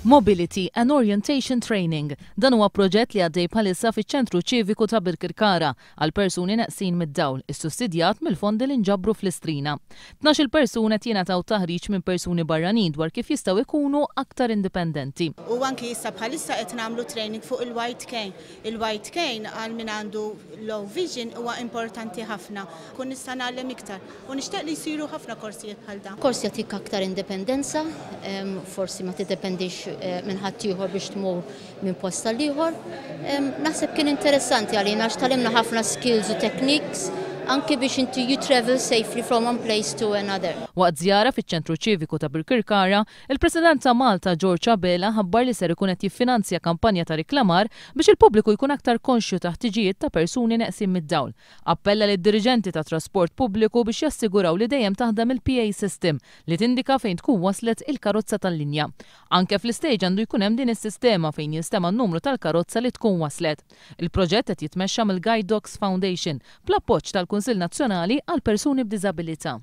Mobility and Orientation Training. Dan huwa proġett li għaddej bħalissa fiċ-Ċentru Ċiviku ta' Birkirkara għal persuni neqsin mid-dawl, issussidjat mill-fondi li nġabru fl-Istrina. 12 persuna jingħataw taħriġ minn persuni barranin dwar kif jistgħu jkunu aktar indipendenti. U anki issa bħalissa qed nagħmlu training fuq il-white cane. Il-white cane għal min għandu low vision huwa importanti ħafna. Kun nista' nagħlem iktar u nixtieq li jsiru ħafna korsijiet bħal dan. Korsi jagħtik aktar indipendenza, forsi ma tiddependix minn ħadd ieħor biex tmur minn post tal ieħor. Naħseb kien interessanti għalina għax talimna ħafna skills u techniques anke biex inti you travel safely from one place to another. Waqt żjara fiċ-Ċentru Ċiviku ta' Birkirkara, il-President ta' Malta George Abela ħabbar li ser ikun qed jiffinanzja kampanja ta' riklamar biex il-pubbliku jkun aktar konxju ta' ħtiġijiet ta' persuni neqsin mid-dawl. Appella lid-diriġenti ta' trasport pubbliku biex jassiguraw li dejjem taħdem il-PA system li tindika fejn tkun waslet il-karozza tal-linja. Anke fl-istejġ għandu jkun hemm din is-sistema fejn jinstema' n-numru tal-karozza li tkun waslet. Il-proġett qed jitmexxa mill-Guide Dogs Foundation bl-appoġġ tal-Kunsill Nazzjonali għal persuni b'diżabilità.